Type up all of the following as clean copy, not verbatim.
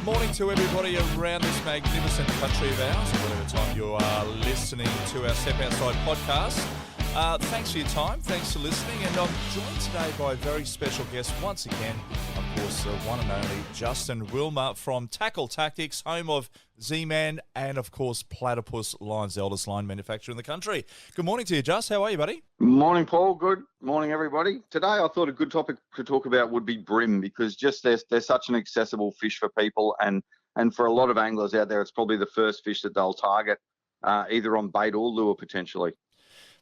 Good morning to everybody around this magnificent country of ours, whatever time you are listening to our Step Outside podcast. Thanks for your time. Thanks for listening. And I'm joined today by a very special guest once again, of course, the one and only Justin Willmer from Tackle Tactics, home of Z-Man and, of course, Platypus, Lion's eldest line manufacturer in the country. Good morning to you, Just. How are you, buddy? Morning, Paul. Good morning, everybody. Today I thought a good topic to talk about would be bream, because just they're such an accessible fish for people, and for a lot of anglers out there, it's probably the first fish that they'll target, either on bait or lure potentially.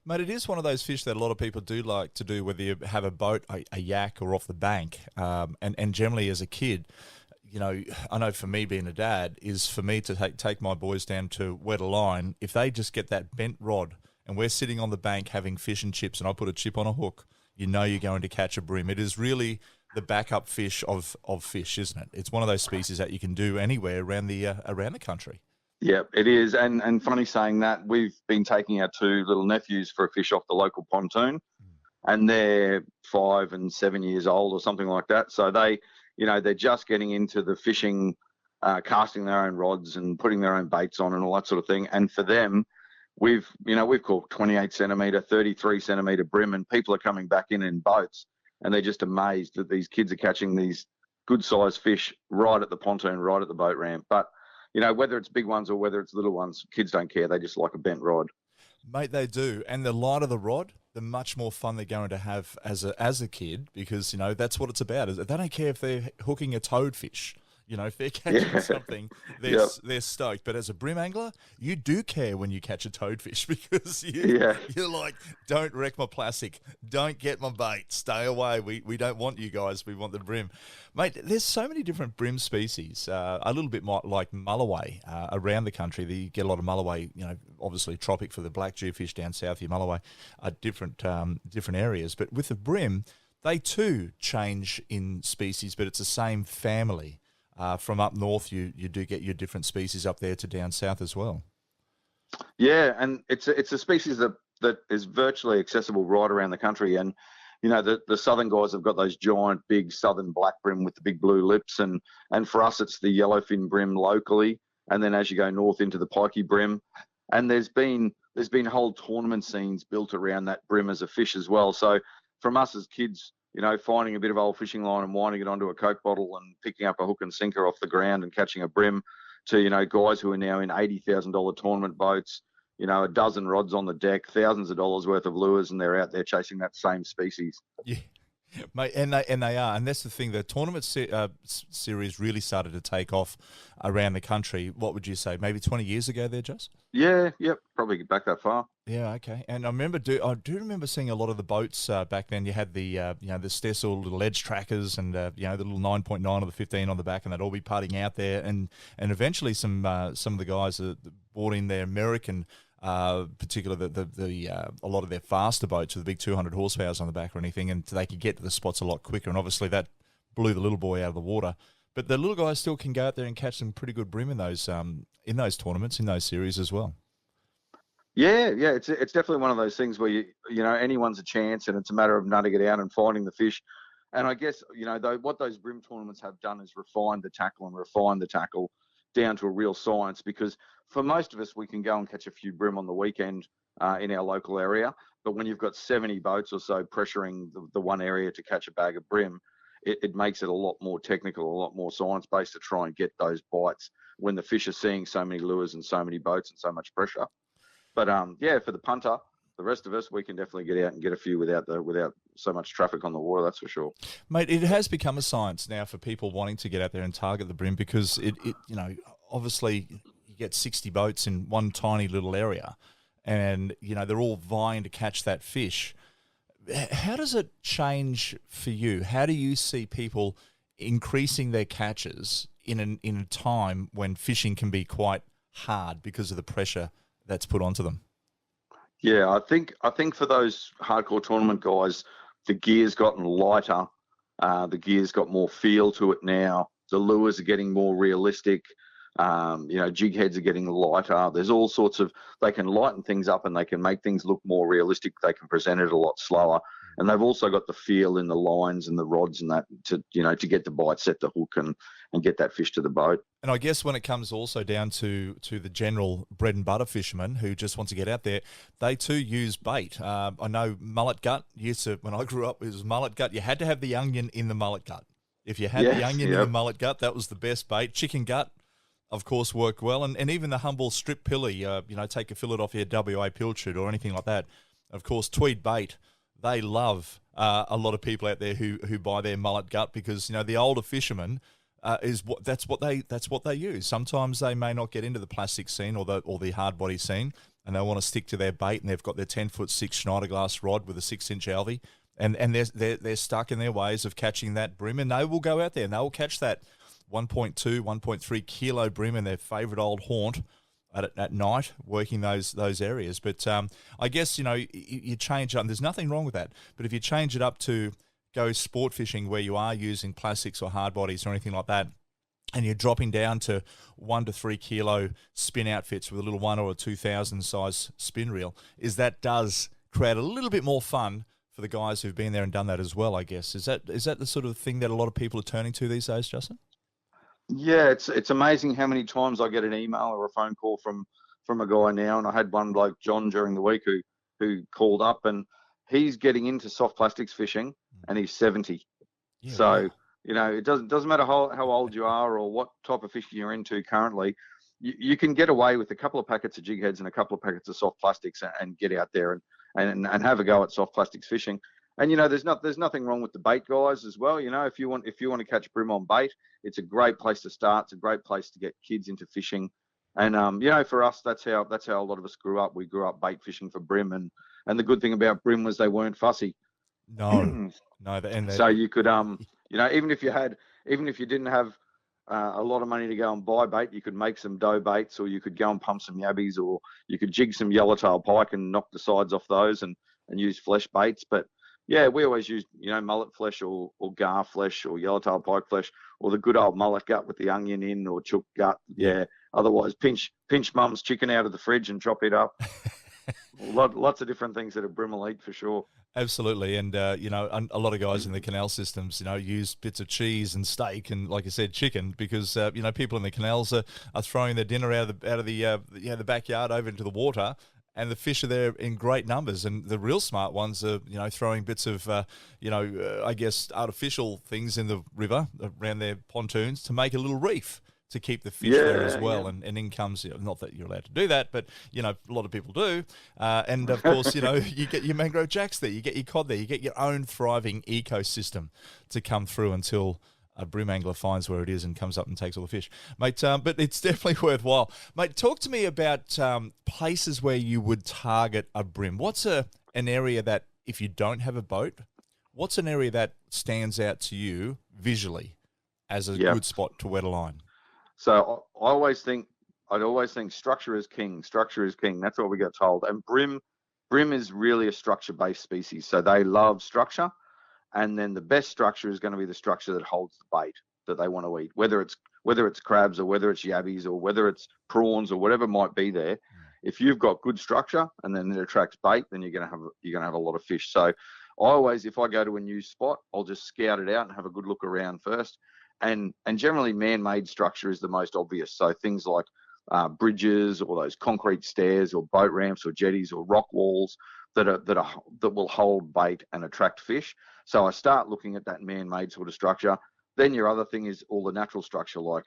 Mate, it is one of those fish that a lot of people do like to do, whether you have a boat, a yak, or off the bank. And generally as a kid, you know, I know for me being a dad, is for me to take my boys down to wet a line. If they just get that bent rod and we're sitting on the bank having fish and chips and I put a chip on a hook, you know you're going to catch a bream. It is really the backup fish of fish, isn't it? It's one of those species that you can do anywhere around the country. Yeah, it is. And funny saying that, we've been taking our two little nephews for a fish off the local pontoon, and they're 5 and 7 years old or something like that. So they're just getting into the fishing, casting their own rods and putting their own baits on and all that sort of thing. And for them, we've caught 28 centimetre, 33 centimetre bream, and people are coming back in boats, and they're just amazed that these kids are catching these good sized fish right at the pontoon, right at the boat ramp. But whether it's big ones or whether it's little ones, kids don't care. They just like a bent rod. Mate, they do. And the lighter the rod, the much more fun they're going to have as a kid, because, that's what it's about. They don't care if they're hooking a toadfish. If they're catching something, they're stoked. But as a bream angler, you do care when you catch a toadfish, because you're like, don't wreck my plastic. Don't get my bait. Stay away. We don't want you guys. We want the bream. Mate, there's so many different bream species, a little bit like mulloway around the country. You get a lot of mulloway, obviously tropic for the black jewfish down south. Your mulloway are different areas. But with the bream, they too change in species, but it's the same family. From up north, you do get your different species up there to down south as well. Yeah, and it's a species that is virtually accessible right around the country. And the southern guys have got those giant, big southern black bream with the big blue lips, and for us it's the yellowfin bream locally. And then as you go north into the pikey bream, and there's been whole tournament scenes built around that bream as a fish as well. So from us as kids, finding a bit of old fishing line and winding it onto a Coke bottle and picking up a hook and sinker off the ground and catching a bream, to, guys who are now in $80,000 tournament boats, a dozen rods on the deck, thousands of dollars worth of lures, and they're out there chasing that same species. Yeah. Mate, and they are, and that's the thing. The tournament series really started to take off around the country. What would you say? Maybe 20 years ago, there, Just? Yeah, yep, probably back that far. Yeah, okay. And I do remember seeing a lot of the boats back then. You had the the Stessel little edge trackers, and the little 9.9 or the 15 on the back, and they'd all be putting out there. And eventually some of the guys bought in their American. Particularly a lot of their faster boats with the big 200 horsepower on the back or anything, and they could get to the spots a lot quicker. And obviously that blew the little boy out of the water. But the little guys still can go out there and catch some pretty good bream in those tournaments, in those series as well. Yeah, it's definitely one of those things where anyone's a chance, and it's a matter of nutting it out and finding the fish. And I guess what those bream tournaments have done is refine the tackle down to a real science, because for most of us, we can go and catch a few bream on the weekend in our local area. But when you've got 70 boats or so pressuring the one area to catch a bag of bream, it makes it a lot more technical, a lot more science-based to try and get those bites when the fish are seeing so many lures and so many boats and so much pressure. But for the punter, the rest of us, we can definitely get out and get a few without so much traffic on the water, that's for sure. Mate, it has become a science now for people wanting to get out there and target the bream, because it obviously you get 60 boats in one tiny little area, and they're all vying to catch that fish. How does it change for you? How do you see people increasing their catches in a time when fishing can be quite hard because of the pressure that's put onto them? Yeah, I think for those hardcore tournament guys, the gear's gotten lighter. The gear's got more feel to it now. The lures are getting more realistic. Jig heads are getting lighter. There's all sorts of, they can lighten things up and they can make things look more realistic. They can present it a lot slower. And they've also got the feel in the lines and the rods and that to get the bite, set the hook and get that fish to the boat. And I guess when it comes also down to the general bread and butter fisherman who just wants to get out there, they too use bait. I know mullet gut used to, when I grew up, it was mullet gut. You had to have the onion in the mullet gut. If you had the Yes, onion in the yep. mullet gut, that was the best bait. Chicken gut, of course, worked well. And even the humble strip pilly, take a fillet off your WA pilchard or anything like that. Of course, tweed bait, they love a lot of people out there who buy their mullet gut because, the older fishermen, that's what they use. Sometimes they may not get into the plastic scene or the hard body scene, and they want to stick to their bait, and they've got their 10-foot-6 Schneider glass rod with a 6-inch alvey, and they're stuck in their ways of catching that bream, and they will go out there and they will catch that 1.2, 1.3 kilo bream in their favourite old haunt at night, working those areas. But I guess you change it up. And there's nothing wrong with that. But if you change it up to go sport fishing where you are using plastics or hard bodies or anything like that, and you're dropping down to 1 to 3 kilo spin outfits with a little 1 or a 2,000 size spin reel, that does create a little bit more fun for the guys who've been there and done that as well, I guess. Is that the sort of thing that a lot of people are turning to these days, Justin? Yeah, it's amazing how many times I get an email or a phone call from a guy now, and I had one bloke, John, during the week who called up, and he's getting into soft plastics fishing, and he's 70. Yeah, So wow. it doesn't matter how old you are or what type of fishing you're into currently. You can get away with a couple of packets of jig heads and a couple of packets of soft plastics and get out there and have a go at soft plastics fishing. And there's nothing wrong with the bait guys as well. If you want to catch bream on bait, it's a great place to start. It's a great place to get kids into fishing. And for us, that's how a lot of us grew up. We grew up bait fishing for bream, and the good thing about bream was they weren't fussy. No, So you could even if you didn't have a lot of money to go and buy bait, you could make some dough baits, or you could go and pump some yabbies, or you could jig some yellowtail pike and knock the sides off those and use flesh baits. But yeah, we always use mullet flesh or gar flesh or yellowtail pike flesh, or the good old mullet gut with the onion in, or chook gut. Yeah. Otherwise, pinch mum's chicken out of the fridge and chop it up. Lots of different things that a bream will eat for sure. Absolutely, and a lot of guys in the canal systems, use bits of cheese and steak and, like I said, chicken, because people in the canals are throwing their dinner out of the backyard over into the water, and the fish are there in great numbers. And the real smart ones are throwing bits of I guess artificial things in the river around their pontoons to make a little reef to keep the fish there as well. And in comes, not that you're allowed to do that, but, a lot of people do. And, of course, you get your mangrove jacks there, you get your cod there, you get your own thriving ecosystem to come through until a bream angler finds where it is and comes up and takes all the fish. Mate, but it's definitely worthwhile. Mate, talk to me about places where you would target a bream. What's an area that, if you don't have a boat, what's an area that stands out to you visually as a good spot to wet a line? So I'd always think structure is king. Structure is king. That's what we got told. And bream is really a structure-based species. So they love structure, and then the best structure is going to be the structure that holds the bait that they want to eat. Whether it's crabs, or whether it's yabbies, or whether it's prawns, or whatever might be there. If you've got good structure and then it attracts bait, then you're gonna have a lot of fish. So if I go to a new spot, I'll just scout it out and have a good look around first. And generally, man-made structure is the most obvious. So things like bridges, or those concrete stairs, or boat ramps, or jetties, or rock walls that will hold bait and attract fish. So I start looking at that man-made sort of structure. Then your other thing is all the natural structure, like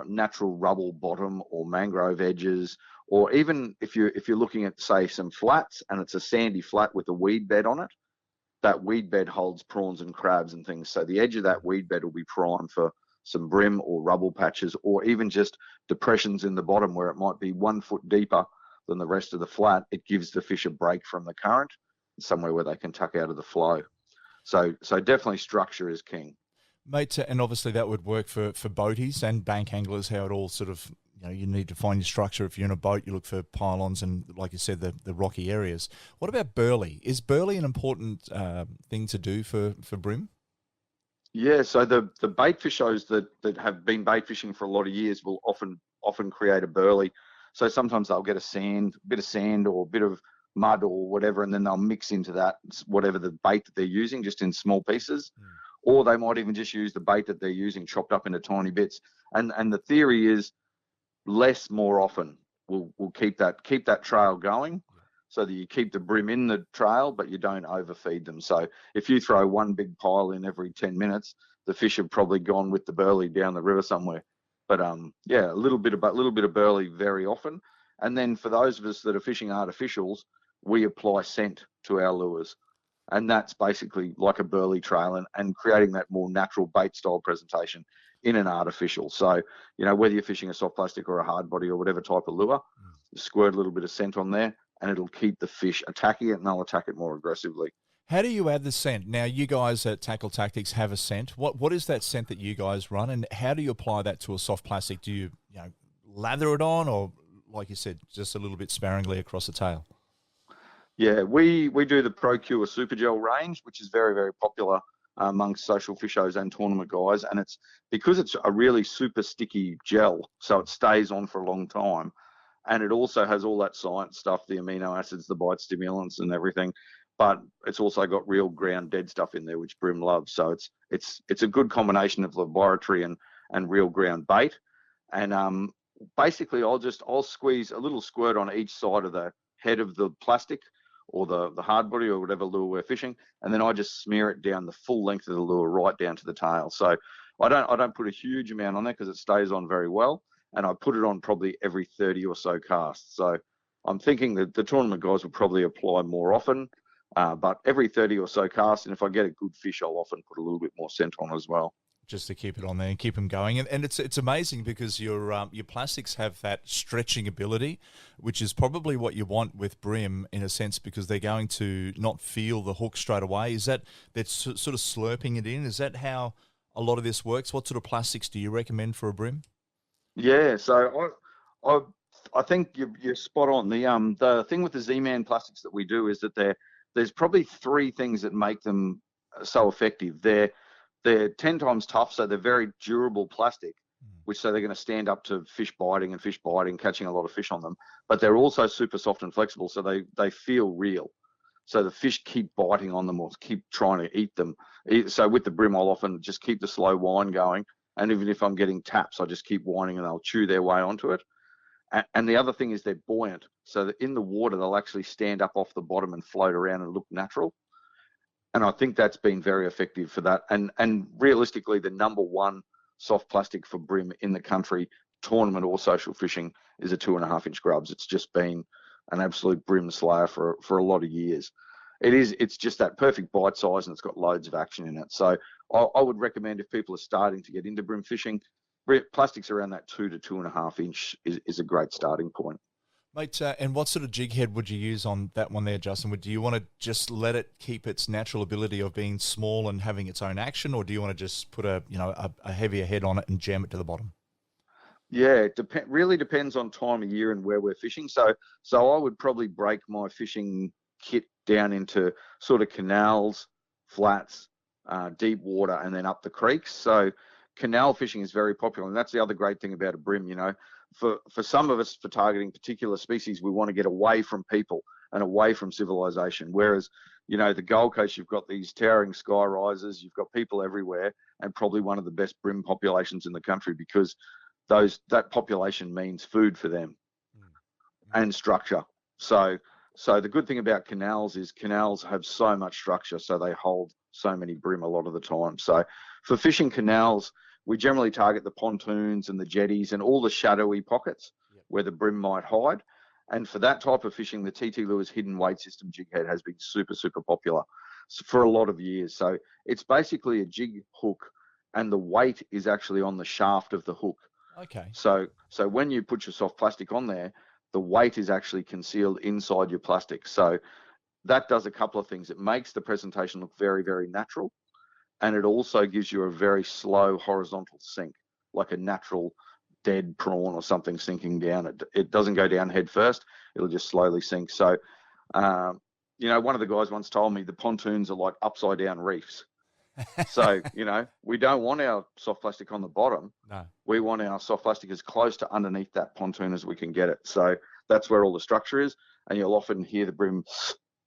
natural rubble bottom or mangrove edges, or even if you're looking at, say, some flats and it's a sandy flat with a weed bed on it. That weed bed holds prawns and crabs and things. So the edge of that weed bed will be prime for some bream or rubble patches, or even just depressions in the bottom where it might be 1 foot deeper than the rest of the flat. It gives the fish a break from the current, somewhere where they can tuck out of the flow. So definitely structure is king. Mate, and obviously that would work for boaties and bank anglers, how it all sort of, you need to find your structure. If you're in a boat, you look for pylons and, like you said, the rocky areas. What about burley? Is burley an important thing to do for bream? Yeah, so the bait fishers that have been bait fishing for a lot of years will often create a burley. So sometimes they'll get a bit of sand or a bit of mud or whatever, and then they'll mix into that whatever the bait that they're using, just in small pieces. or they might even just use the bait that they're using chopped up into tiny bits. And the theory is less more often will keep that trail going, so that you keep the brim in the trail, but you don't overfeed them. So if you throw one big pile in every 10 minutes, the fish have probably gone with the burley down the river somewhere. But yeah, a little bit of burley very often. And then for those of us that are fishing artificials, we apply scent to our lures. And that's basically like a burley trail, and creating that more natural bait style presentation in an artificial. So, whether you're fishing a soft plastic or a hard body or whatever type of lure, squirt a little bit of scent on there, and it'll keep the fish attacking it, and they'll attack it more aggressively. How do you add the scent? Now, you guys at Tackle Tactics have a scent. What is that scent that you guys run, and how do you apply that to a soft plastic? Do you, lather it on, or, like you said, just a little bit sparingly across the tail? Yeah, we do the ProCure Super Gel range, which is very, very popular amongst social fishers and tournament guys. And it's because it's a really super sticky gel, so it stays on for a long time. And it also has all that science stuff, the amino acids, the bite stimulants and everything. But it's also got real ground dead stuff in there, which Bream loves. So it's a good combination of laboratory and real ground bait. And basically I'll squeeze a little squirt on each side of the head of the plastic, or the hard body, or whatever lure we're fishing, and then I just smear it down the full length of the lure right down to the tail. So I don't put a huge amount on there because it stays on very well, and I put it on probably every 30 or so casts. So I'm thinking that the tournament guys will probably apply more often, but every 30 or so casts, and if I get a good fish, I'll often put a little bit more scent on as well. Just to keep it on there and keep them going. And it's amazing because your plastics have that stretching ability, which is probably what you want with Bream in a sense, because they're going to not feel the hook straight away. Is that sort of slurping it in? Is that how a lot of this works? What sort of plastics do you recommend for a Bream? Yeah, so I think you're spot on. The thing with the Z-Man plastics that we do is that there's probably three things that make them so effective. They're 10 times tough, so they're very durable plastic, which so they're going to stand up to fish biting, catching a lot of fish on them. But they're also super soft and flexible, so they feel real. So the fish keep biting on them or keep trying to eat them. So with the Bream, I'll often just keep the slow whine going. And even if I'm getting taps, I just keep whining and they'll chew their way onto it. And the other thing is they're buoyant. So that in the water, they'll actually stand up off the bottom and float around and look natural. And I think that's been very effective for that. And realistically, the number one soft plastic for Bream in the country, tournament or social fishing, is a 2.5-inch grubs. It's just been an absolute Bream slayer for a lot of years. It's just that perfect bite size, and it's got loads of action in it. So I would recommend, if people are starting to get into Bream fishing, plastics around that 2 to 2.5-inch is a great starting point. Mate, and what sort of jig head would you use on that one there, Justin? Do you want to just let it keep its natural ability of being small and having its own action, or do you want to just put a heavier head on it and jam it to the bottom? Yeah, it really depends on time of year and where we're fishing. So I would probably break my fishing kit down into sort of canals, flats, deep water, and then up the creeks. So canal fishing is very popular, and that's the other great thing about a Bream. For some of us, for targeting particular species, we want to get away from people and away from civilization. Whereas, the Gold Coast, you've got these towering sky rises, you've got people everywhere, and probably one of the best Bream populations in the country, because that population means food for them and structure. So the good thing about canals is canals have so much structure, so they hold so many Bream a lot of the time. So for fishing canals, we generally target the pontoons and the jetties and all the shadowy pockets where the Bream might hide. And for that type of fishing, the TT Lures hidden weight system jig head has been super, super popular for a lot of years. So it's basically a jig hook, and the weight is actually on the shaft of the hook. Okay. So when you put your soft plastic on there, the weight is actually concealed inside your plastic. So that does a couple of things. It makes the presentation look very, very natural. And it also gives you a very slow horizontal sink, like a natural dead prawn or something sinking down. It doesn't go down head first. It'll just slowly sink. So, one of the guys once told me the pontoons are like upside down reefs. So, we don't want our soft plastic on the bottom. No. We want our soft plastic as close to underneath that pontoon as we can get it. So that's where all the structure is. And you'll often hear the Bream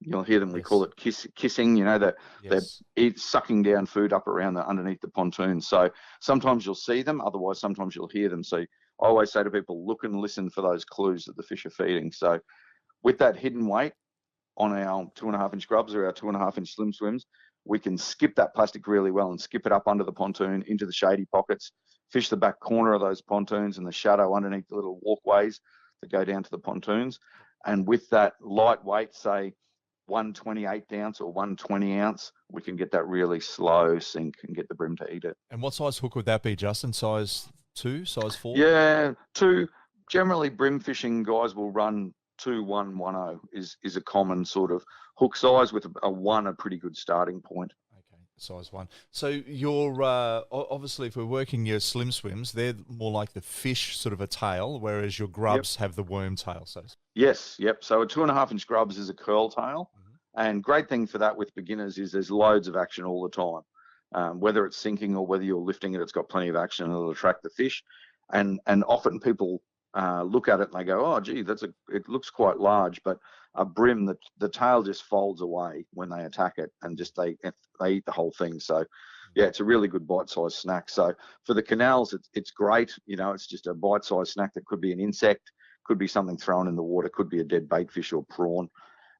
You'll hear them. We Yes. call it kissing. You know, that they're Yes. sucking down food up around underneath the pontoon. So sometimes you'll see them. Otherwise, sometimes you'll hear them. So I always say to people, look and listen for those clues that the fish are feeding. So with that hidden weight on our 2.5-inch grubs or our 2.5-inch slim swims, we can skip that plastic really well and skip it up under the pontoon into the shady pockets, fish the back corner of those pontoons and the shadow underneath the little walkways that go down to the pontoons. And with that light weight, say 1/28 ounce or 1/20 ounce, we can get that really slow sink and get the bream to eat it. And what size hook would that be, Justin? Size 2, size 4? Yeah, generally bream fishing guys will run 2-1-10 is a common sort of hook size, with a 1 a pretty good starting point. Okay, size 1. So you're obviously, if we're working your slim swims, they're more like the fish sort of a tail, whereas your grubs have the worm tail. So Yes, yep. So a 2.5-inch grubs is a curl tail, and great thing for that with beginners is there's loads of action all the time. Whether it's sinking or whether you're lifting it, it's got plenty of action and it'll attract the fish. And often people look at it and they go, oh, gee, it looks quite large, but a bream, the tail just folds away when they attack it, and just they eat the whole thing. So yeah, it's a really good bite-sized snack. So for the canals, it's great. You know, it's just a bite-sized snack that could be an insect, could be something thrown in the water, could be a dead bait fish or prawn.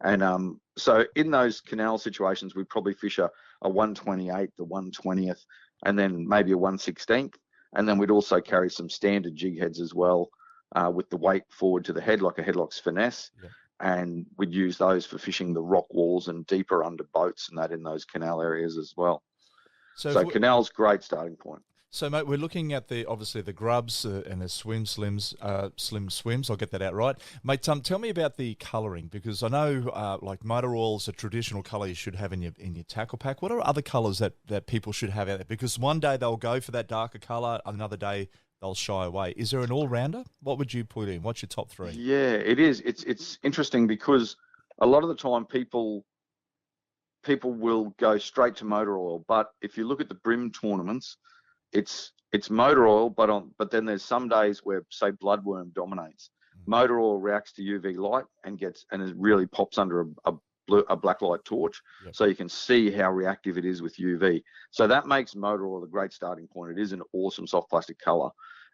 And so in those canal situations, we probably fish a 1/28, the 1/20th, and then maybe a 1/16th. And then we'd also carry some standard jig heads as well, with the weight forward to the head, like a headlock's finesse. Yeah. And we'd use those for fishing the rock walls and deeper under boats and that in those canal areas as well. So canal's great starting point. So, mate, we're looking at obviously the grubs and the slim swims. I'll get that out right, mate. Tell me about the colouring, because I know like motor oil's a traditional colour you should have in your tackle pack. What are other colours that people should have out there? Because one day they'll go for that darker colour, another day they'll shy away. Is there an all rounder? What would you put in? What's your top 3? Yeah, it is. It's interesting because a lot of the time people will go straight to motor oil, but if you look at the bream tournaments, it's motor oil, but then there's some days where, say, bloodworm dominates. Motor oil reacts to UV light and it really pops under a black light torch, so you can see how reactive it is with UV. So that makes motor oil a great starting point. It is an awesome soft plastic color.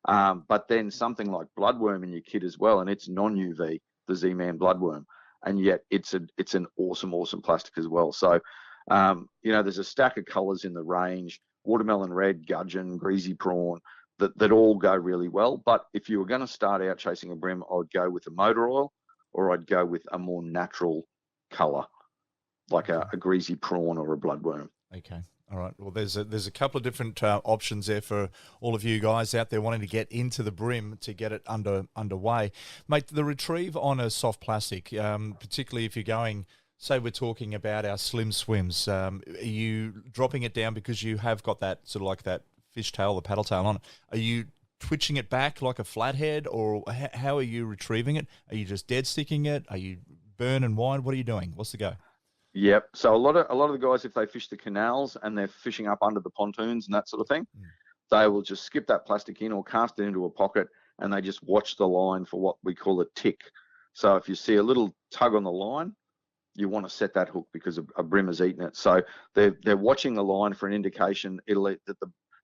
But then something like bloodworm in your kit as well, and it's non-UV, the Z-Man bloodworm, and yet it's an awesome plastic as well. So there's a stack of colors in the range: watermelon red, gudgeon, greasy prawn, that all go really well. But if you were going to start out chasing a bream, I would go with a motor oil, or I'd go with a more natural color, like a greasy prawn or a bloodworm. Okay. All right. Well, there's a couple of different options there for all of you guys out there wanting to get into the bream to get it underway. Mate, the retrieve on a soft plastic, particularly if you're going, say we're talking about our slim swims, are you dropping it down because you have got that sort of like that fish tail, the paddle tail on it? Are you twitching it back like a flathead, or how are you retrieving it? Are you just dead sticking it? Are you burn and wind? What are you doing? What's the go? Yep. So a lot of the guys, if they fish the canals and they're fishing up under the pontoons and that sort of thing, they will just skip that plastic in or cast it into a pocket, and they just watch the line for what we call a tick. So if you see a little tug on the line, you want to set that hook because a bream has eaten it. So they're watching the line for an indication that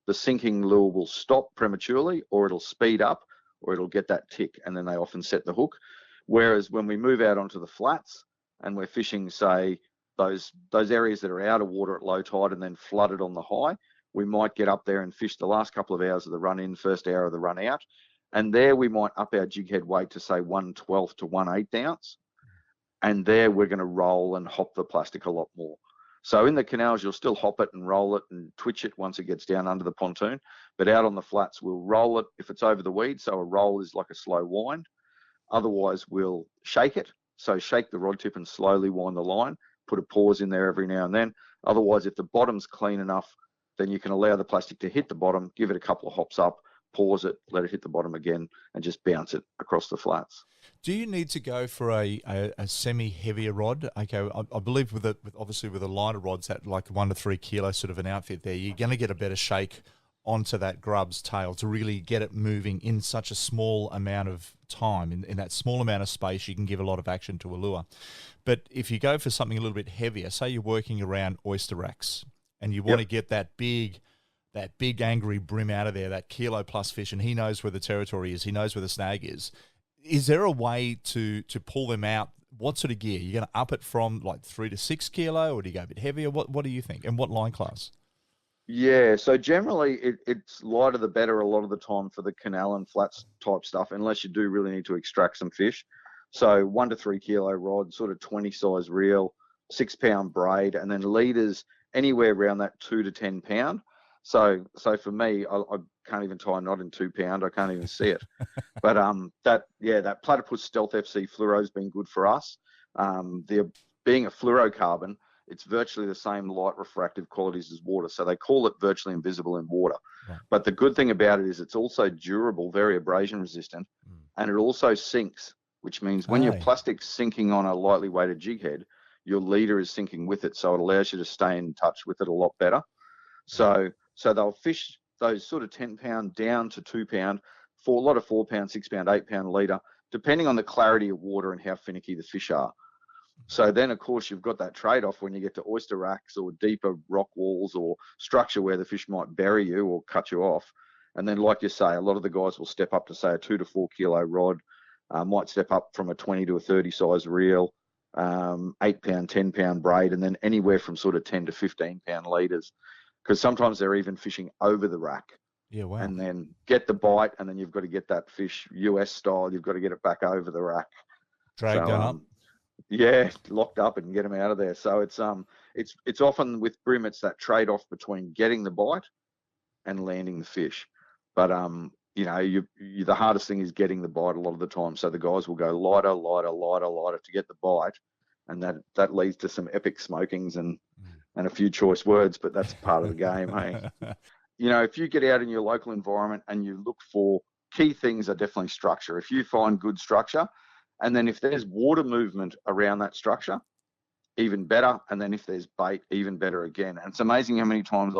the sinking lure will stop prematurely, or it'll speed up, or it'll get that tick, and then they often set the hook. Whereas when we move out onto the flats and we're fishing, say, those areas that are out of water at low tide and then flooded on the high, we might get up there and fish the last couple of hours of the run in, first hour of the run out, and there we might up our jig head weight to, say, 1/12 to 1/8 ounce, and there we're going to roll and hop the plastic a lot more. So in the canals, you'll still hop it and roll it and twitch it once it gets down under the pontoon, but out on the flats, we'll roll it if it's over the weed. So a roll is like a slow wind. Otherwise, we'll shake it. So shake the rod tip and slowly wind the line. Put a pause in there every now and then. Otherwise, if the bottom's clean enough, then you can allow the plastic to hit the bottom, give it a couple of hops up, pause it, let it hit the bottom again, and just bounce it across the flats. Do you need to go for a semi-heavier rod? Okay, I believe with obviously with the lighter rods, at like 1 to 3 kilo sort of an outfit there, you're going to get a better shake onto that grub's tail to really get it moving in such a small amount of time. In that small amount of space, you can give a lot of action to a lure. But if you go for something a little bit heavier, say you're working around oyster racks and you want to get that big angry brim out of there, that kilo plus fish, and he knows where the territory is, he knows where the snag is there a way to pull them out? What sort of gear? You're going to up it from like 3 to 6 kilo, or do you go a bit heavier? What do you think? And what line class? Yeah, so generally it's lighter the better a lot of the time for the canal and flats type stuff, unless you do really need to extract some fish. So 1 to 3 kilo rod, sort of 20 size reel, 6 pound braid, and then leaders anywhere around that 2 to 10 pound. So for me, I can't even tie a knot in 2 pound. I can't even see it. But that Platypus Stealth FC fluoro's been good for us. Being a fluorocarbon, it's virtually the same light refractive qualities as water. So they call it virtually invisible in water. Right. But the good thing about it is it's also durable, very abrasion resistant, and it also sinks, which means when your plastic's sinking on a lightly weighted jig head, your leader is sinking with it. So it allows you to stay in touch with it a lot better. So they'll fish those sort of 10 pound down to 2 pound, for a lot of 4 pound, 6 pound, 8 pound leader, depending on the clarity of water and how finicky the fish are. So then, of course, you've got that trade-off when you get to oyster racks or deeper rock walls or structure where the fish might bury you or cut you off. And then, like you say, a lot of the guys will step up to, say, a 2 to 4 kilo rod, might step up from a 20 to a 30 size reel, 8 pound, 10 pound braid, and then anywhere from sort of 10 to 15 pound leaders. Because sometimes they're even fishing over the rack. Yeah, wow. And then get the bite, and then you've got to get that fish US style. You've got to get it back over the rack. Drag down up. Yeah, locked up and get them out of there. So it's often with brim, it's that trade-off between getting the bite and landing the fish. But the hardest thing is getting the bite a lot of the time. So the guys will go lighter to get the bite, and that leads to some epic smokings and a few choice words. But that's part of the game, hey. If you get out in your local environment and you look for key things, are definitely structure. If you find good structure, and then if there's water movement around that structure, even better. And then if there's bait, even better again. And it's amazing how many times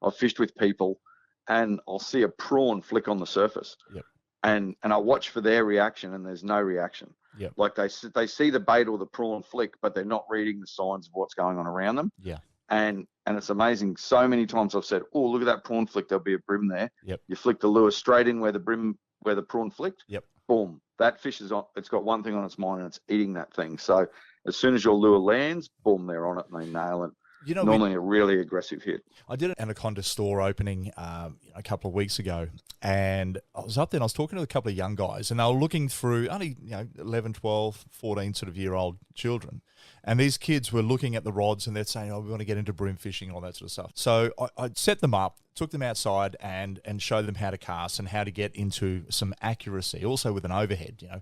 I've fished with people and I'll see a prawn flick on the surface. Yep. And I watch for their reaction, and there's no reaction. Yep. Like they see the bait or the prawn flick, but they're not reading the signs of what's going on around them. Yeah. And it's amazing. So many times I've said, "Oh, look at that prawn flick. There'll be a brim there." Yep. You flick the lure straight in where the prawn flicked. Yep. Boom. That fish is on. It's got one thing on its mind, and it's eating that thing. So as soon as your lure lands, boom, they're on it and they nail it. Normally a really aggressive hit. I did an anaconda store opening a couple of weeks ago, and I was up there and I was talking to a couple of young guys, and they were looking through only 11, 12, 14 sort of year-old children. And these kids were looking at the rods and they're saying, "Oh, we want to get into brim fishing and all that sort of stuff." So I set them up, took them outside and showed them how to cast and how to get into some accuracy, also with an overhead,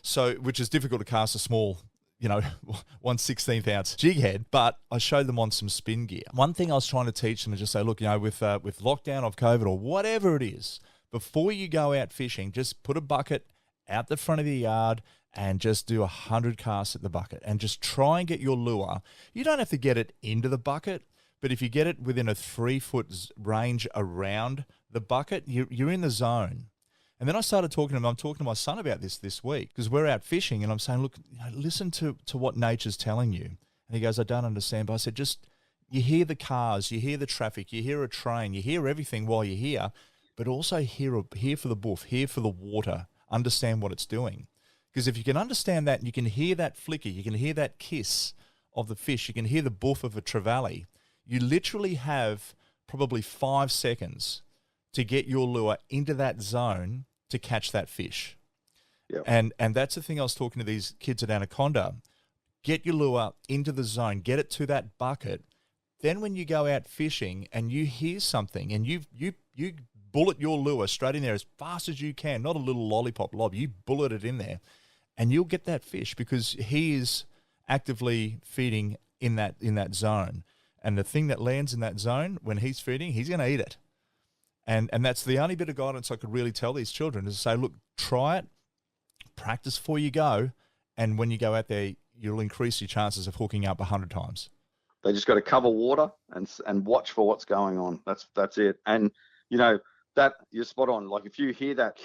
so which is difficult to cast a small 1/16 ounce jig head, but I showed them on some spin gear. One thing I was trying to teach them is just say, look, with lockdown of COVID or whatever it is, before you go out fishing, just put a bucket out the front of the yard and just do 100 casts at the bucket and just try and get your lure. You don't have to get it into the bucket, but if you get it within a 3-foot range around the bucket, you're in the zone. And then I started talking to him. I'm talking to my son about this week because we're out fishing, and I'm saying, look, listen to what nature's telling you. And he goes, I don't understand. But I said, you hear the cars, you hear the traffic, you hear a train, you hear everything while you're here, but also hear for the boof, hear for the water, understand what it's doing. Because if you can understand that, and you can hear that flicker, you can hear that kiss of the fish, you can hear the boof of a trevally, you literally have probably 5 seconds to get your lure into that zone to catch that fish. Yep. And that's the thing I was talking to these kids at Anaconda. Get your lure into the zone, get it to that bucket. Then when you go out fishing and you hear something and you bullet your lure straight in there as fast as you can, not a little lollipop lob, you bullet it in there and you'll get that fish because he is actively feeding in that zone. And the thing that lands in that zone when he's feeding, he's going to eat it. And that's the only bit of guidance I could really tell these children is to say, look, try it, practice before you go, and when you go out there, you'll increase your chances of hooking up 100 times. They just got to cover water and watch for what's going on. That's it. And you know, that you're spot on. Like if you hear that,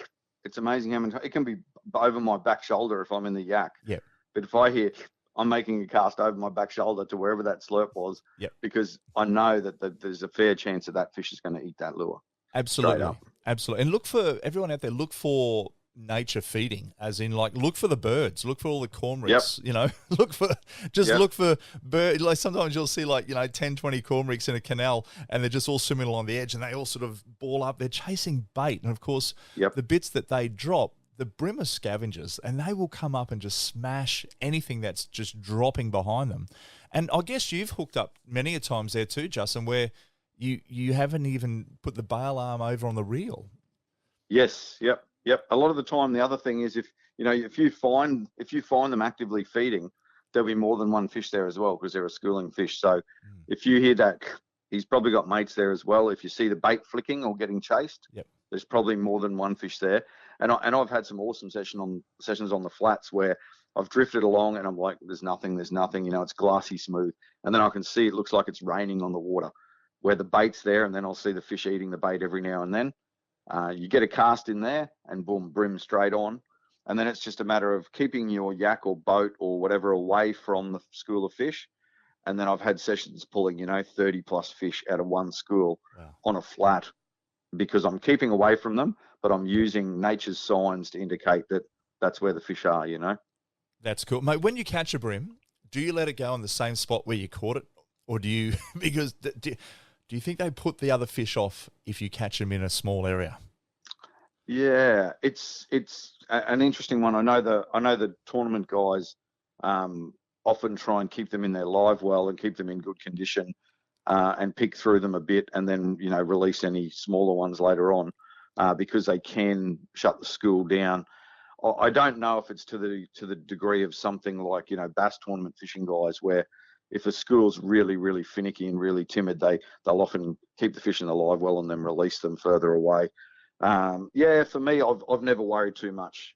it's amazing how many times it can be over my back shoulder if I'm in the yak. Yep. But if I hear, I'm making a cast over my back shoulder to wherever that slurp was, Yep. because I know that there's a fair chance that fish is going to eat that lure. Absolutely. Absolutely. And look for everyone out there, look for nature feeding, as in like look for the birds, look for all the cormorants, you know, look for bird. Like sometimes you'll see like, you know, 10, 20 cormorants in a canal and they're just all swimming along the edge and they all sort of ball up. They're chasing bait. And of course, the bits that they drop, the brim are scavengers, and they will come up and just smash anything that's just dropping behind them. And I guess you've hooked up many a times there too, Justin, where you haven't even put the bail arm over on the reel. Yes. Yep. A lot of the time, the other thing is if you find them actively feeding, there'll be more than one fish there as well, because they're a schooling fish. So if you hear that, he's probably got mates there as well. If you see the bait flicking or getting chased, there's probably more than one fish there. And I've had some awesome sessions on the flats where I've drifted along and I'm like, there's nothing, you know, it's glassy smooth. And then I can see it looks like it's raining on the water where the bait's there, and then I'll see the fish eating the bait every now and then. You get a cast in there and boom, brim straight on. And then it's just a matter of keeping your yak or boat or whatever away from the school of fish. And then I've had sessions pulling, 30 plus fish out of one school on a flat, because I'm keeping away from them, but I'm using nature's signs to indicate that that's where the fish are, That's cool. Mate, when you catch a brim, do you let it go in the same spot where you caught it? Or do you, because do you think they put the other fish off if you catch them in a small area? Yeah, it's an interesting one. I know the tournament guys often try and keep them in their live well and keep them in good condition, and pick through them a bit, and then release any smaller ones later on, because they can shut the school down. I don't know if it's to the degree of something like bass tournament fishing guys, where if a school's really, really finicky and really timid, they'll often keep the fish in the live well and then release them further away. For me, I've never worried too much,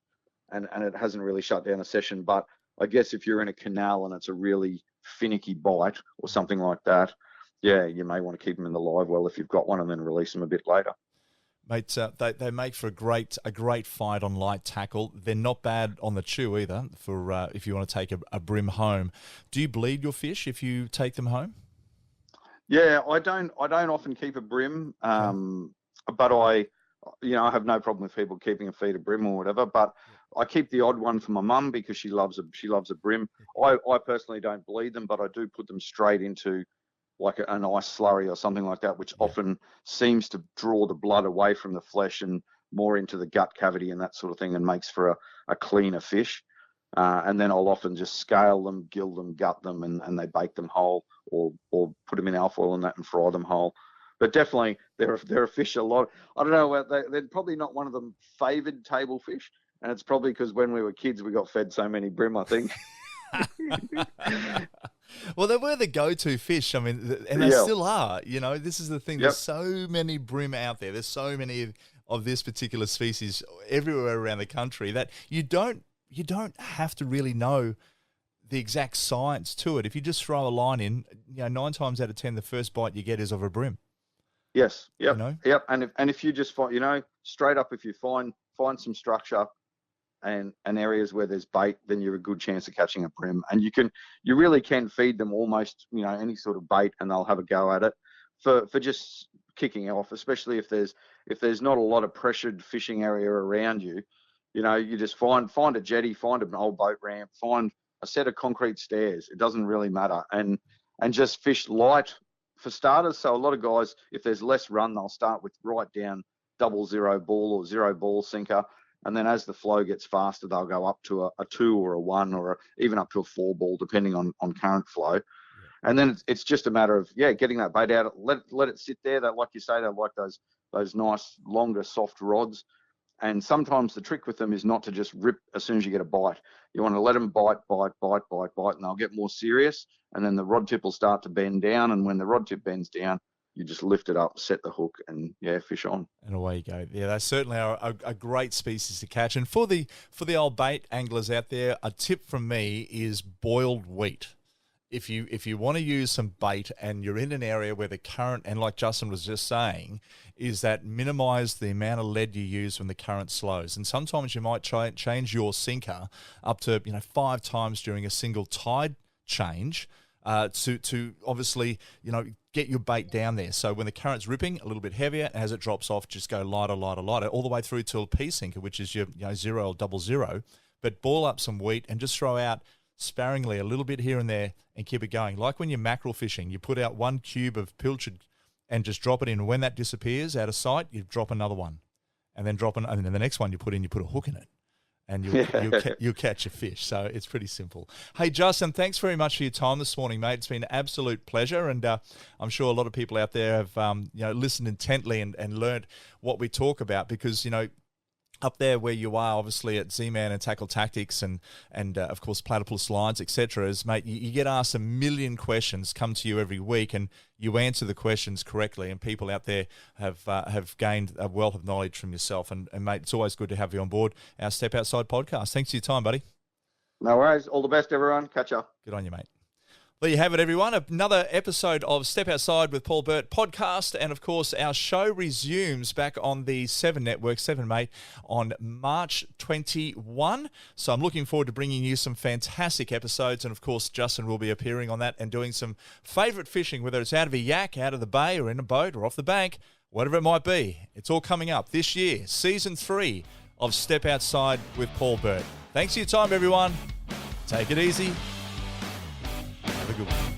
and it hasn't really shut down a session. But I guess if you're in a canal and it's a really finicky bite or something like that, you may want to keep them in the live well if you've got one, and then release them a bit later. Mate, they make for a great fight on light tackle. They're not bad on the chew either for if you want to take a brim home. Do you bleed your fish if you take them home? Yeah, I don't often keep a brim, but I have no problem with people keeping a feed of brim or whatever. But I keep the odd one for my mum because she loves a brim. I personally don't bleed them, but I do put them straight into like an ice slurry or something like that, which often seems to draw the blood away from the flesh and more into the gut cavity and that sort of thing, and makes for a cleaner fish. And then I'll often just scale them, gill them, gut them, and they bake them whole, or put them in alpha oil and that and fry them whole. But definitely, they're a fish a lot. I don't know, they're probably not one of the favoured table fish, and it's probably because when we were kids we got fed so many brim, I think. Well, they were the go-to fish. I mean, and they still are. This is the thing. There's so many brim out there. There's so many of this particular species everywhere around the country that you don't have to really know the exact science to it. If you just throw a line in, 9 times out of 10, the first bite you get is of a brim. Yes. Yep. Yep. And if you just find, straight up, if you find some structure and areas where there's bait, then you're a good chance of catching a brim. And you really can feed them almost, any sort of bait, and they'll have a go at it for just kicking off, especially if there's not a lot of pressured fishing area around you. You just find a jetty, find an old boat ramp, find a set of concrete stairs. It doesn't really matter. And just fish light for starters. So a lot of guys, if there's less run, they'll start with right down 00 ball or 0 ball sinker. And then as the flow gets faster, they'll go up to a 2 or a 1 or even up to a 4 ball, depending on current flow. And then it's just a matter of, getting that bait out, let it sit there. That, like you say, they like those nice, longer, soft rods. And sometimes the trick with them is not to just rip as soon as you get a bite. You want to let them bite, and they'll get more serious. And then the rod tip will start to bend down. And when the rod tip bends down, you just lift it up, set the hook, and fish on. And away you go. Yeah, they certainly are a great species to catch. And for the old bait anglers out there, a tip from me is boiled wheat. if you want to use some bait and you're in an area where the current, and like Justin was just saying, is that minimize the amount of lead you use when the current slows. And sometimes you might try and change your sinker up to 5 times during a single tide change to obviously get your bait down there. So when the current's ripping, a little bit heavier. As it drops off, just go lighter, lighter, lighter, all the way through to a P sinker, which is your 0 or 00. But boil up some wheat and just throw out sparingly a little bit here and there and keep it going. Like when you're mackerel fishing, you put out 1 cube of pilchard and just drop it in. And when that disappears out of sight, you drop another one, and then and then the next one you put a hook in it, and you'll catch a fish. So it's pretty simple. Hey, Justin, thanks very much for your time this morning, mate. It's been an absolute pleasure, and I'm sure a lot of people out there have listened intently and learned what we talk about, because up there where you are, obviously at Z-Man and Tackle Tactics and of course Platypus Lines, etc., is, mate, you get asked a million questions, come to you every week, and you answer the questions correctly, and people out there have gained a wealth of knowledge from yourself. And mate, it's always good to have you on board our Step Outside podcast. Thanks for your time, buddy. No worries. All the best, everyone. Catch up. Good on you, mate. There you have it, everyone. Another episode of Step Outside with Paul Burt podcast. And, of course, our show resumes back on the 7 Network, 7 Mate, on March 21. So I'm looking forward to bringing you some fantastic episodes. And, of course, Justin will be appearing on that and doing some favourite fishing, whether it's out of a yak, out of the bay, or in a boat, or off the bank, whatever it might be. It's all coming up this year, Season 3 of Step Outside with Paul Burt. Thanks for your time, everyone. Take it easy. Have a good one.